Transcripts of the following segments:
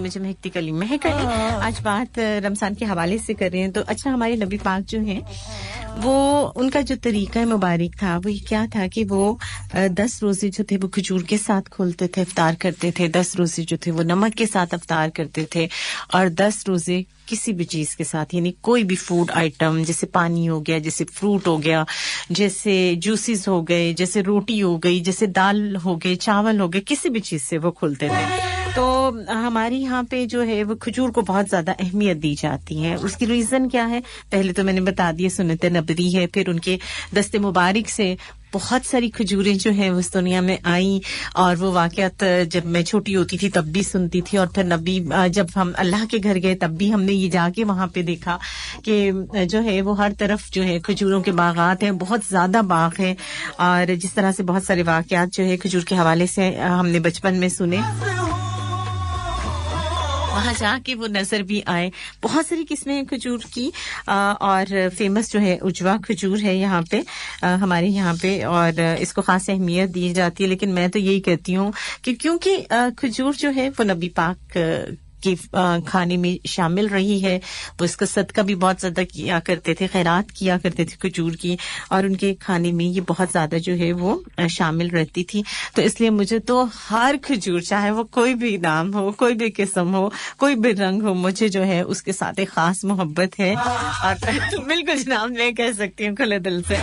मुझे महकती कली महक गई। आज बात रमजान के हवाले से कर रहे हैं तो अच्छा हमारे नबी पाक जो हैं वो उनका जो तरीका मुबारक था वो क्या था कि वो 10 रोजे जो थे वो खजूर के साथ खोलते थे, इफ्तार करते थे। 10 रोजे जो थे वो नमक के साथ इफ्तार करते थे और 10 रोजे किसी भी चीज के साथ, यानी कोई भी फूड आइटम जैसे पानी हो गया, जैसे फ्रूट हो गया, जैसे जूसेस हो गए, जैसे रोटी हो गई, जैसे दाल हो गए, चावल हो गए, किसी भी चीज से वो खोलते थे। तो हमारे यहाँ पे जो है वो खजूर को बहुत ज्यादा अहमियत दी जाती है। उसकी रीजन क्या है पहले तो मैंने बता दिया, सुन्नत नबवी है। फिर उनके दस्ते मुबारक से बहुत सारी खजूरें जो हैं उस दुनिया में आई और वो वाकयात जब मैं छोटी होती थी तब भी सुनती थी और फिर नबी जब हम अल्लाह के घर गए तब भी हमने ये जाके वहां पे देखा कि जो है वो हर तरफ जो है खजूरों के बागात हैं, बहुत ज्यादा बाग हैं। और जिस तरह से बहुत सारे वाकयात जो है खजूर के हवाले से हमने बचपन में सुने, वहां जाके वो नजर भी आए। बहुत सारी किस्में हैं खजूर की और फेमस जो है उजवा खजूर है यहाँ पे हमारे यहाँ पे और इसको खास अहमियत दी जाती है। लेकिन मैं तो यही कहती हूँ कि क्योंकि खजूर जो है वो नबी पाक की खाने में शामिल रही है, वो इसका सदका भी बहुत ज्यादा किया करते थे, खैरात किया करते थे खजूर की, और उनके खाने में ये बहुत ज्यादा जो है वो शामिल रहती थी। तो इसलिए मुझे तो हर खजूर, चाहे वो कोई भी नाम हो, कोई भी किस्म हो, कोई भी रंग हो, मुझे जो है उसके साथ एक खास मोहब्बत है। और बिल्कुल जनाब मैं कह सकती हूँ खुले दिल से।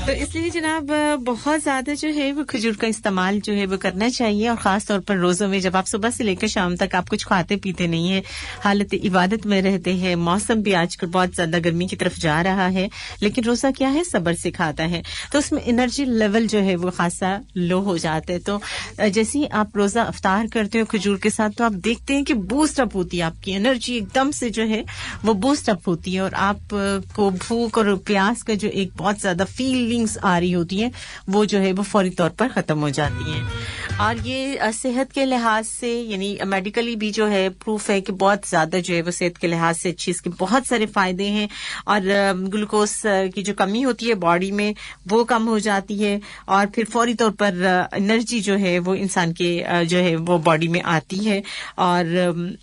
तो इसलिए जनाब बहुत ज्यादा जो है वो खजूर का इस्तेमाल जो है वो करना चाहिए और खास तौर पर रोजों में जब आप सुबह से लेकर शाम तक आप कुछ खाते पीते नहीं है, हालत इबादत में रहते हैं। मौसम भी आजकल बहुत ज्यादा गर्मी की तरफ जा रहा है, लेकिन रोजा क्या है सब्र सिखाता है, तो उसमें एनर्जी लेवल जो है वो खासा लो हो जाता है। तो जैसे ही आप रोजा अफ्तार करते हो खजूर के साथ तो आप देखते हैं कि बूस्ट अप होती है, आपकी एनर्जी एकदम से जो है वो बूस्ट अप होती है और आपको भूख और प्यास का जो एक बहुत ज्यादा फीलिंग्स आ रही होती है वो जो है वो फौरी तौर पर खत्म हो जाती हैं। और ये सेहत के लिहाज से यानी मेडिकली भी जो है प्रूफ है कि बहुत ज्यादा जो है वो सेहत के लिहाज से अच्छी, इसके बहुत सारे फायदे हैं। और ग्लूकोज की जो कमी होती है बॉडी में वो कम हो जाती है और फिर फौरी तौर पर एनर्जी जो है वो इंसान के जो है वो बॉडी में आती है और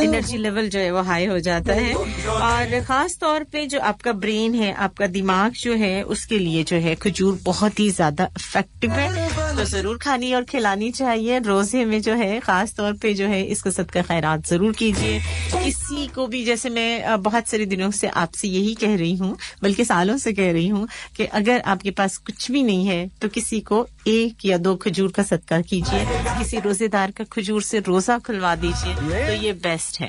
एनर्जी लेवल जो है वो हाई हो जाता है। और खास तौर पे जो आपका ब्रेन है, आपका दिमाग जो है, उसके लिए जो है खजूर बहुत ही ज्यादा इफेक्टिव है, तो जरूर खानी और खिलानी चाहिए। रोजे में जो है खास तौर पे जो है इसका सदका खैरात जरूर कीजिए। किसी को भी, जैसे मैं बहुत सारे दिनों से आपसे यही कह रही हूँ, बल्कि सालों से कह रही हूँ कि अगर आपके पास कुछ भी नहीं है तो किसी को 1 या 2 खजूर का सदका कीजिए, किसी रोजेदार का खजूर से रोजा खुलवा दीजिए, तो ये बेस्ट है।